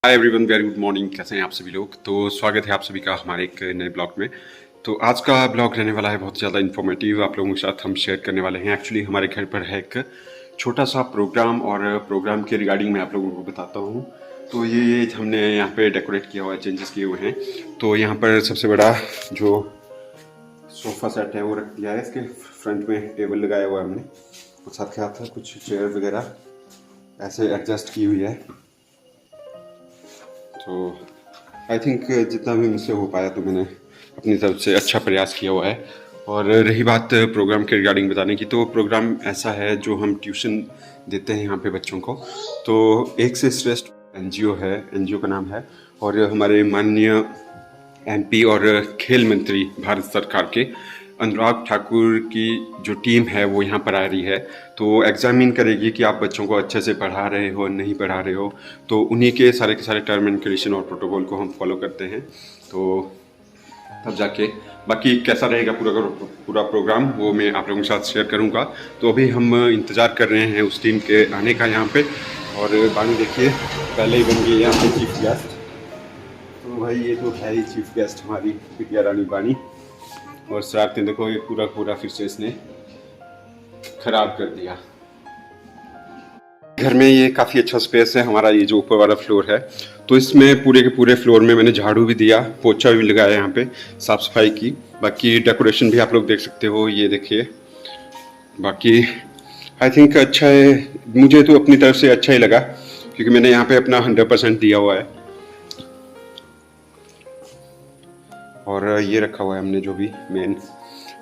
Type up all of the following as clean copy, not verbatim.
Hi everyone, very good morning. कैसे हैं आप सभी लोग? तो स्वागत है आप सभी का हमारे एक नए ब्लॉग में। तो आज का ब्लॉग रहने वाला है बहुत ज़्यादा इन्फॉर्मेटिव। आप लोगों के साथ हम शेयर करने वाले हैं। एक्चुअली हमारे घर पर है एक छोटा सा प्रोग्राम, और प्रोग्राम के रिगार्डिंग मैं आप लोगों को बताता हूँ। तो ये हमने यहाँ पे डेकोरेट किया हुआ है, चेंजेस किए हुए हैं। तो यहाँ पर सबसे बड़ा जो सोफ़ा सेट है वो रख दिया है। इसके फ्रंट में टेबल लगाया हुआ है हमने, और साथ के साथ कुछ चेयर वगैरह ऐसे एडजस्ट की हुई है। तो आई थिंक जितना भी मुझसे हो पाया तो मैंने अपनी तरफ से अच्छा प्रयास किया हुआ है। और रही बात प्रोग्राम के रिगार्डिंग बताने की, तो प्रोग्राम ऐसा है जो हम ट्यूशन देते हैं यहाँ पे बच्चों को। तो एक से श्रेष्ठ एनजीओ है, एनजीओ का नाम है, और हमारे माननीय एमपी और खेल मंत्री भारत सरकार के अनुराग ठाकुर की जो टीम है वो यहाँ पर आ रही है। तो एग्जामिन करेगी कि आप बच्चों को अच्छे से पढ़ा रहे हो नहीं पढ़ा रहे हो। तो उन्हीं के सारे टर्म एंड कंडीशन और प्रोटोकॉल को हम फॉलो करते हैं। तो तब जाके बाकी कैसा रहेगा पूरा प्रोग्राम वो मैं आप लोगों के साथ शेयर करूँगा। तो अभी हम इंतज़ार कर रहे हैं उस टीम के आने का यहाँ पे। और बानी देखिए पहले ही बन गई यहाँ पे चीफ गेस्ट। तो भाई ये तो है ही चीफ गेस्ट हमारी बिटिया रानी बानी। और शरारतें देखो, ये पूरा फिर से इसने खराब कर दिया। घर में ये काफ़ी अच्छा स्पेस है हमारा, ये जो ऊपर वाला फ्लोर है। तो इसमें पूरे के पूरे फ्लोर में मैंने झाड़ू भी दिया, पोछा भी लगाया यहाँ पे, साफ सफाई की। बाकी डेकोरेशन भी आप लोग देख सकते हो, ये देखिए। बाकी आई थिंक अच्छा है, मुझे तो अपनी तरफ से अच्छा ही लगा, क्योंकि मैंने यहाँ पे अपना 100% दिया हुआ है। और ये रखा हुआ है हमने जो भी मेन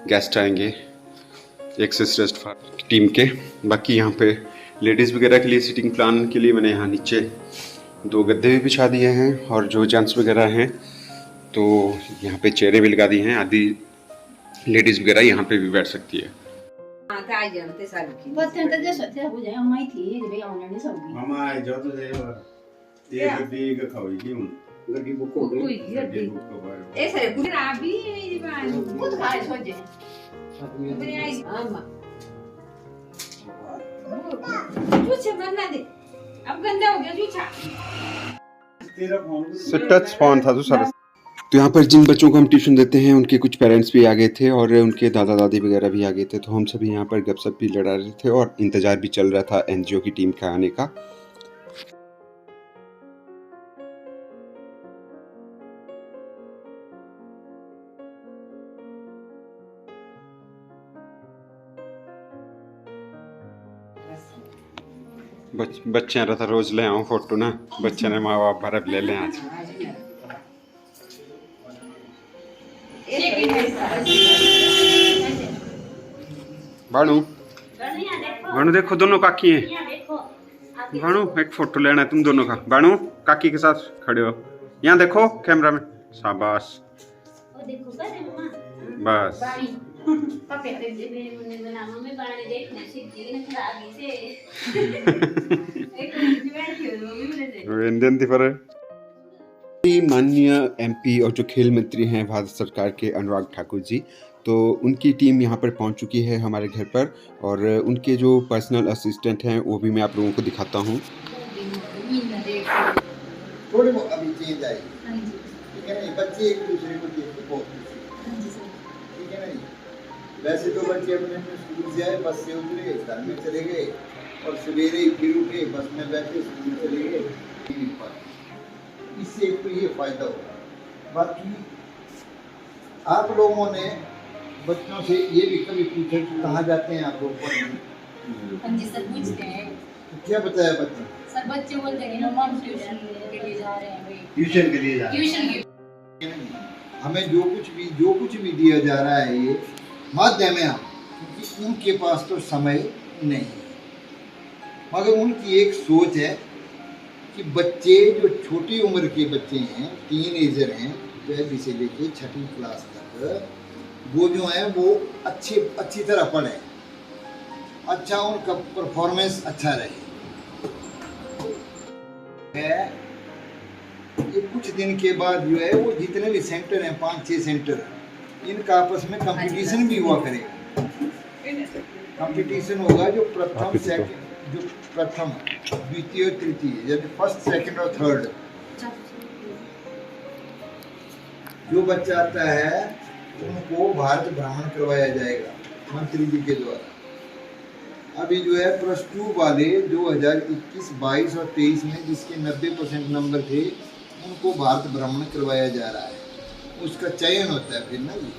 गेस्ट आएंगे एक से श्रेष्ठ टीम के। बाकी यहाँ पे लेडीज़ वगैरह के लिए सिटिंग प्लान के लिए मैंने यहाँ नीचे 2 गद्दे भी बिछा दिए हैं, और जो जेंट्स वगैरह हैं तो यहाँ पे चेयरें भी लगा दी हैं। आदि लेडीज़ वगैरह यहाँ पे भी बैठ सकती है। टच फोन था तो सारा। तो यहाँ पर जिन बच्चों को हम ट्यूशन देते हैं उनके कुछ पेरेंट्स भी आ गए थे, और उनके दादा दादी वगैरह भी आ गए थे। तो हम सभी यहाँ पर गपशप भी लड़ा रहे थे, और इंतज़ार भी चल रहा था एनजीओ की टीम का आने का। बच्चे आ रहा था, रोज ले आऊँ फोटो ना, बच्चे ने माँ बाप भर ले लें आज। भानु भानु देखो दोनों काकी हैं। भानु एक फोटो लेना है तुम दोनों का। भानु काकी के साथ खड़े हो, यहाँ देखो कैमरा में, शाबाश बस। माननीय एमपी और जो खेल मंत्री हैं भारत सरकार के अनुराग ठाकुर जी, तो उनकी टीम यहाँ पर पहुँच चुकी है हमारे घर पर। और उनके जो पर्सनल असिस्टेंट हैं वो भी मैं आप लोगों को दिखाता हूँ। थोड़े बहुत अभी चेंज आएगी, ठीक है ना। बच्चे एक दूसरे को देख के बहुत खुशी, ठीक है ना। वैसे तो बच्चे अपने स्कूल से आए, बस से उतरे, घर में चले गए, और सवेरे ही फिर उठे, बस में बैठे, स्कूल चले गए। इससे एक तो ये फायदा होगा। बाकी आप लोगों ने बच्चों से ये भी कभी पूछा कि कहाँ जाते हैं आप लोग पढ़ने? हाँ जी सर, पूछते हैं। तो क्या बताया बच्चे? सर बच्चे बोलते हैं ना हम ट्यूशन के लिए जा रहे हैं भाई। ट्यूशन के लिए जा रहे हैं। हमें जो कुछ भी दिया जा रहा है ये माध्यम है, क्योंकि उनके पास तो समय नहीं है। मगर उनकी एक सोच है कि बच्चे जो छोटी उम्र के बच्चे हैं, टीनेजर हैं, पहली से लेके 6वीं क्लास तक, वो जो है वो अच्छी तरह पढ़े, अच्छा उनका परफॉर्मेंस अच्छा रहे। ये कुछ दिन के बाद जो है वो जितने भी सेंटर हैं, 5-6 सेंटर, इनका आपस में कंपटीशन भी हुआ करेगा। कंपटीशन होगा जो प्रथम, द्वितीय, तृतीय, यानी फर्स्ट, सेकंड और थर्ड, जो बच्चा आता है उनको भारत भ्रमण करवाया जाएगा मंत्री जी के द्वारा। अभी जो है +2 वाले 2021, 22 और 23 में जिसके 90% नंबर थे उनको भारत भ्रमण करवाया जा रहा है। उसका चयन होता है फिर ना जी,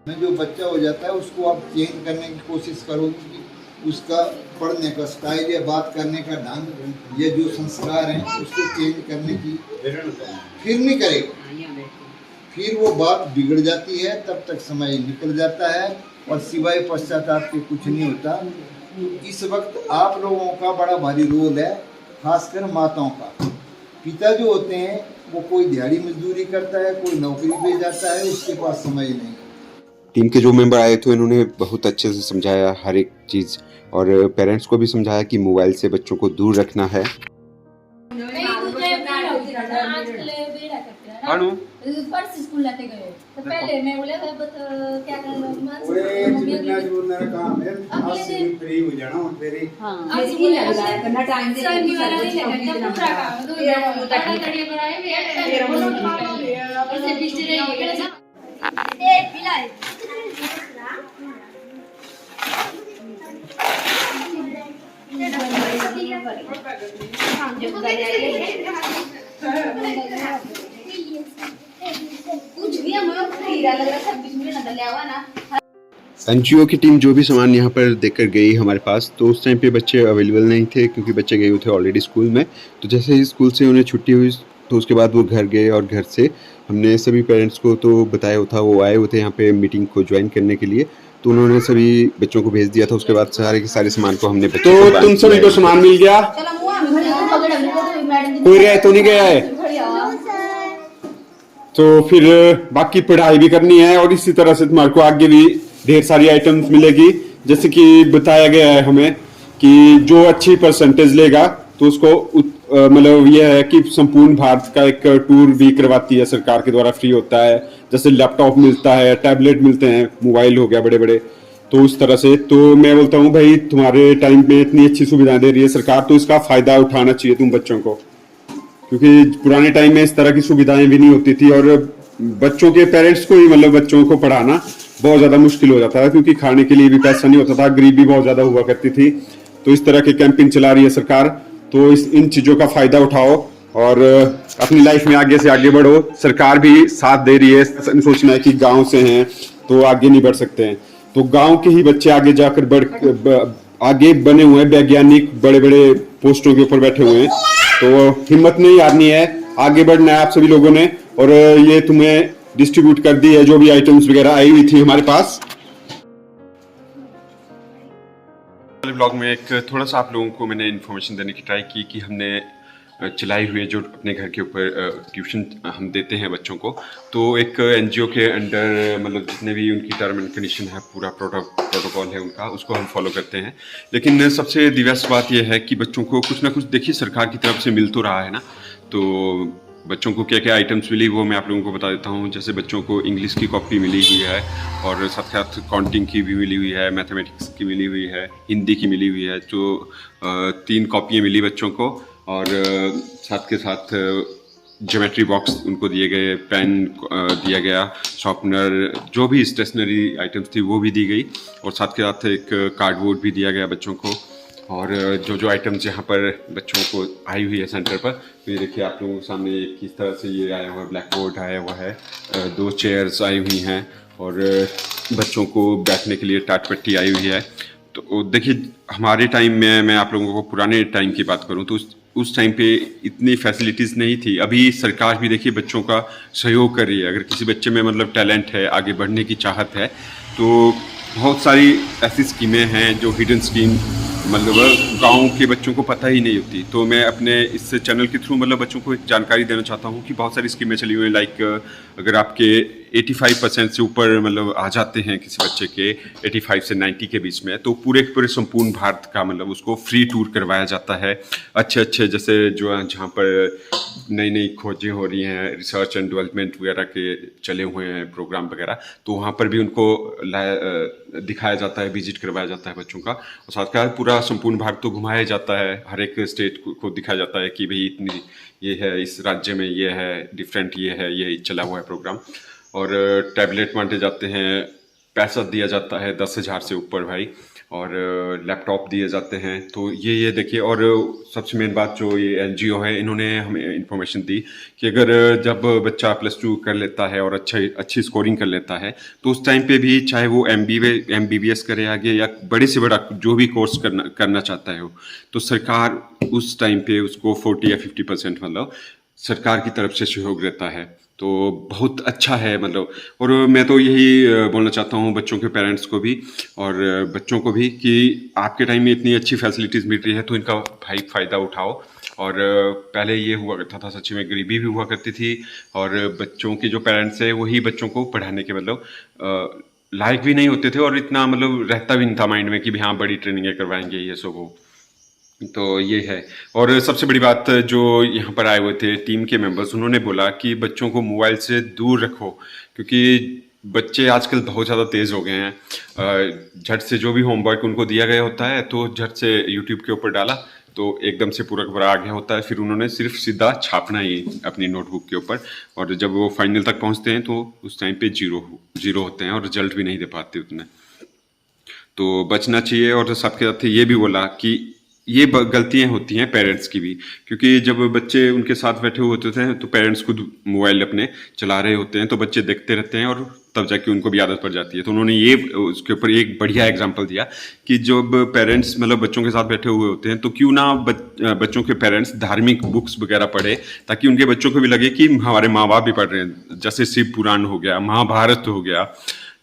में जो बच्चा हो जाता है उसको आप चेंज करने की कोशिश करोगे कि उसका पढ़ने का स्टाइल या बात करने का ढंग या जो संस्कार हैं उसको चेंज करने की फिर नहीं करेगा, फिर वो बात बिगड़ जाती है, तब तक समय निकल जाता है और सिवाय पश्चाताप के कुछ नहीं होता। तो इस वक्त आप लोगों का बड़ा भारी रोल है, खासकर माताओं का। पिता जो होते हैं वो कोई दिहाड़ी मजदूरी करता है, कोई नौकरी पे जाता है, उसके पास समय नहीं। टीम के जो मेंबर आए थे उन्होंने बहुत अच्छे से समझाया हर एक चीज़, और पेरेंट्स को भी समझाया कि मोबाइल से बच्चों को दूर रखना है। पर्स स्कूल लाते गए तो पहले मैं बोले क्या करना काम है, आज से फ्री हो जाना और फिर करना टाइम दे पूरा काम तड़िए बनाए ऐसे पीछे रही पिलाए एनजीओ की टीम जो भी सामान यहाँ पर देकर गई हमारे पास, तो उस टाइम पे बच्चे अवेलेबल नहीं थे क्योंकि बच्चे गए हुए थे ऑलरेडी स्कूल में। तो जैसे ही स्कूल से उन्हें छुट्टी हुई तो उसके बाद वो घर गए, और घर से हमने सभी पेरेंट्स को तो बताया था, वो आए हुए थे यहाँ पे मीटिंग को ज्वाइन करने के लिए, तो उन्होंने सभी बच्चों को भेज दिया था। उसके बाद सारे के सारे सामान को हमने बच्चों को तो तुम सभी को सामान मिल गया, कोई रह तो नहीं गया है, तो फिर बाकी पढ़ाई भी करनी है और इसी तरह से तुम्हारे को आगे भी ढेर सारी आइटम्स मिलेगी। जैसे कि बताया गया है हमें कि जो अच्छी परसेंटेज लेगा तो उसको मतलब यह है कि संपूर्ण भारत का एक टूर भी करवाती है सरकार के द्वारा, फ्री होता है। जैसे लैपटॉप मिलता है, टैबलेट मिलते हैं, मोबाइल हो गया बड़े बड़े, तो उस तरह से। तो मैं बोलता हूँ भाई तुम्हारे टाइम में इतनी अच्छी सुविधाएं दे रही है सरकार, तो इसका फायदा उठाना चाहिए तुम बच्चों को, क्योंकि पुराने टाइम में इस तरह की सुविधाएं भी नहीं होती थी और बच्चों के पेरेंट्स को ही मतलब बच्चों को पढ़ाना बहुत ज़्यादा मुश्किल हो जाता है, क्योंकि खाने के लिए भी पैसा नहीं होता था, गरीबी बहुत ज़्यादा हुआ करती थी। तो इस तरह की कैंपेन चला रही है सरकार, तो इन चीज़ों का फ़ायदा उठाओ और अपनी लाइफ में आगे से आगे बढ़ो। सरकार भी साथ दे रही है। सोचना है कि गाँव से हैं तो आगे नहीं बढ़ सकते हैं, तो गाँव के ही बच्चे आगे जाकर आगे बने हुए हैं, वैज्ञानिक बड़े बड़े पोस्टों के ऊपर बैठे हुए हैं। तो हिम्मत नहीं हारनी है, आगे बढ़ना है आप सभी लोगों ने। और ये तुम्हें डिस्ट्रीब्यूट कर दी है जो भी आइटम्स वगैरह आई हुई थी हमारे पास। ब्लॉग में एक थोड़ा सा आप लोगों को मैंने इन्फॉर्मेशन देने की ट्राई की कि हमने चलाई हुई है जो अपने घर के ऊपर ट्यूशन हम देते हैं बच्चों को। तो एक एनजीओ के अंडर मतलब जितने भी उनकी टर्म एंड कंडीशन है, पूरा प्रोटोकॉल है उनका, उसको हम फॉलो करते हैं। लेकिन सबसे दिव्यस्त बात यह है कि बच्चों को कुछ ना कुछ देखिए सरकार की तरफ से मिल तो रहा है ना। तो बच्चों को क्या क्या आइटम्स मिली वो मैं आप लोगों को बता देता हूँ। जैसे बच्चों को इंग्लिश की कॉपी मिली हुई है और साथ साथ काउंटिंग की भी मिली हुई है, मैथमेटिक्स की मिली हुई है, हिंदी की मिली हुई है, जो 3 कॉपियाँ मिली बच्चों को। और साथ के साथ ज्योमेट्री बॉक्स उनको दिए गए, पेन दिया गया, शार्पनर, जो भी स्टेशनरी आइटम्स थी वो भी दी गई, और साथ के साथ एक कार्डबोर्ड भी दिया गया बच्चों को। और जो आइटम्स यहाँ पर बच्चों को आई हुई है सेंटर पर, तो ये देखिए आप लोगों के सामने किस तरह से ये आया हुआ है, ब्लैक बोर्ड आया हुआ है, 2 चेयर्स आई हुई हैं और बच्चों को बैठने के लिए टाट पट्टी आई हुई है। तो देखिए हमारे टाइम में, मैं आप लोगों को पुराने टाइम की बात करूँ तो उस टाइम पे इतनी फैसिलिटीज़ नहीं थी। अभी सरकार भी देखिए बच्चों का सहयोग कर रही है। अगर किसी बच्चे में मतलब टैलेंट है, आगे बढ़ने की चाहत है, तो बहुत सारी ऐसी स्कीमें हैं जो हिडन स्कीम मतलब गांव के बच्चों को पता ही नहीं होती। तो मैं अपने इस चैनल के थ्रू मतलब बच्चों को एक जानकारी देना चाहता हूँ कि बहुत सारी स्कीमें चली हुई हैं। लाइक अगर आपके 85% से ऊपर मतलब आ जाते हैं किसी बच्चे के 85 से 90 के बीच में, तो पूरे के पूरे संपूर्ण भारत का मतलब उसको फ्री टूर करवाया जाता है। अच्छे अच्छे जैसे जो जहाँ पर नई नई खोजें हो रही हैं, रिसर्च एंड डेवलपमेंट वगैरह के चले हुए हैं प्रोग्राम वगैरह, तो वहाँ पर भी उनको दिखाया जाता है, विजिट करवाया जाता है बच्चों का। और साथ का पूरा संपूर्ण भारत तो घुमाया जाता है, हर एक स्टेट को दिखाया जाता है कि भाई इतनी ये है, इस राज्य में ये है, डिफरेंट ये है, ये चला हुआ है प्रोग्राम। और टैबलेट बांटे जाते हैं, पैसा दिया जाता है 10,000 से ऊपर भाई, और लैपटॉप दिए जाते हैं। तो ये देखिए, और सबसे मेन बात जो ये एनजीओ है, इन्होंने हमें इन्फॉर्मेशन दी कि अगर जब बच्चा +2 कर लेता है और अच्छी स्कोरिंग कर लेता है, तो उस टाइम पे भी चाहे वो MBBS करे आगे या बड़े से बड़ा जो भी कोर्स करना चाहता है हो, तो सरकार उस टाइम पे उसको 40 या 50% मतलब सरकार की तरफ से सहयोग रहता है। तो बहुत अच्छा है मतलब। और मैं तो यही बोलना चाहता हूँ बच्चों के पेरेंट्स को भी और बच्चों को भी कि आपके टाइम में इतनी अच्छी फैसिलिटीज़ मिल रही है तो इनका भाई फ़ायदा उठाओ। और पहले ये हुआ करता था, सच्ची में गरीबी भी हुआ करती थी, और बच्चों के जो पेरेंट्स हैं वही बच्चों को पढ़ाने के मतलब लायक भी नहीं होते थे, और इतना मतलब रहता भी नहीं था माइंड में कि भी हाँ बड़ी ट्रेनिंगें करवाएंगे ये सब हो। तो ये है। और सबसे बड़ी बात, जो यहाँ पर आए हुए थे टीम के मेंबर्स, उन्होंने बोला कि बच्चों को मोबाइल से दूर रखो, क्योंकि बच्चे आजकल बहुत ज़्यादा तेज़ हो गए हैं। झट से जो भी होमवर्क उनको दिया गया होता है तो झट से यूट्यूब के ऊपर डाला तो एकदम से पूरा का पूरा आ गया होता है, फिर उन्होंने सिर्फ सीधा छापना ही अपनी नोटबुक के ऊपर, और जब वो फाइनल तक पहुँचते हैं तो उस टाइम पे जीरो होते हैं और रिजल्ट भी नहीं दे पाते उतने। तो बचना चाहिए। और सबके साथ ये भी बोला कि ये गलतियां होती हैं पेरेंट्स की भी, क्योंकि जब बच्चे उनके साथ बैठे हुए होते हैं तो पेरेंट्स खुद मोबाइल अपने चला रहे होते हैं, तो बच्चे देखते रहते हैं और तब जाके उनको भी आदत पड़ जाती है। तो उन्होंने ये उसके ऊपर एक बढ़िया एग्जांपल दिया कि जब पेरेंट्स मतलब बच्चों के साथ बैठे हुए होते हैं तो क्यों ना बच्चों के पेरेंट्स धार्मिक बुक्स वगैरह पढ़े, ताकि उनके बच्चों को भी लगे कि हमारे माँ बाप भी पढ़ रहे हैं। जैसे शिव पुराण हो गया, महाभारत हो गया,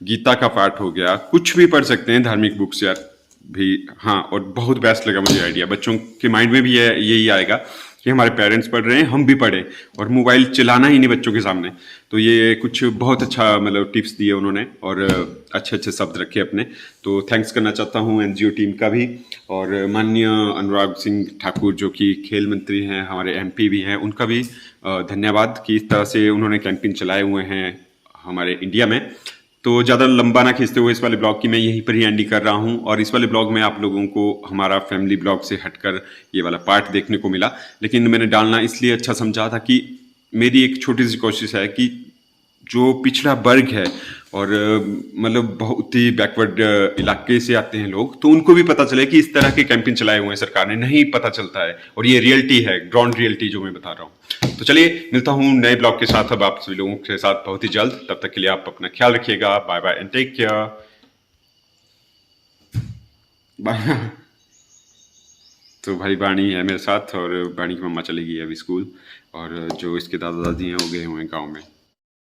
गीता का पाठ हो गया, कुछ भी पढ़ सकते हैं धार्मिक बुक्स यार भी। हाँ, और बहुत बेस्ट लगा मुझे आइडिया। बच्चों के माइंड में भी यही आएगा कि हमारे पेरेंट्स पढ़ रहे हैं, हम भी पढ़ें, और मोबाइल चलाना ही नहीं बच्चों के सामने। तो ये कुछ बहुत अच्छा मतलब टिप्स दिए उन्होंने, और अच्छे अच्छे शब्द रखे अपने। तो थैंक्स करना चाहता हूँ एनजीओ टीम का भी, और माननीय अनुराग सिंह ठाकुर जो कि खेल मंत्री हैं, हमारे MP भी हैं, उनका भी धन्यवाद कि इस तरह से उन्होंने कैंपेन चलाए हुए हैं हमारे इंडिया में। तो ज़्यादा लंबा ना खींचते हुए इस वाले ब्लॉग की मैं यहीं पर ही एंडिंग कर रहा हूँ। और इस वाले ब्लॉग में आप लोगों को हमारा फैमिली ब्लॉग से हटकर ये वाला पार्ट देखने को मिला, लेकिन मैंने डालना इसलिए अच्छा समझा था कि मेरी एक छोटी सी कोशिश है कि जो पिछड़ा वर्ग है और मतलब बहुत ही बैकवर्ड इलाके से आते हैं लोग, तो उनको भी पता चले कि इस तरह के कैंपेन चलाए हुए हैं सरकार ने, नहीं पता चलता है। और ये रियलिटी है, ग्राउंड रियलिटी जो मैं बता रहा हूँ। तो चलिए मिलता हूँ नए ब्लॉग के साथ अब आप सभी लोगों के साथ बहुत ही जल्द। तब तक के लिए आप अपना ख्याल रखिएगा। Bye bye and take care. Bye. तो भाई बाणी है मेरे साथ, और बाणी की मम्मा चली गई है अभी स्कूल, और जो इसके दादा दादी हैं वो गए हुए हैं गाँव में।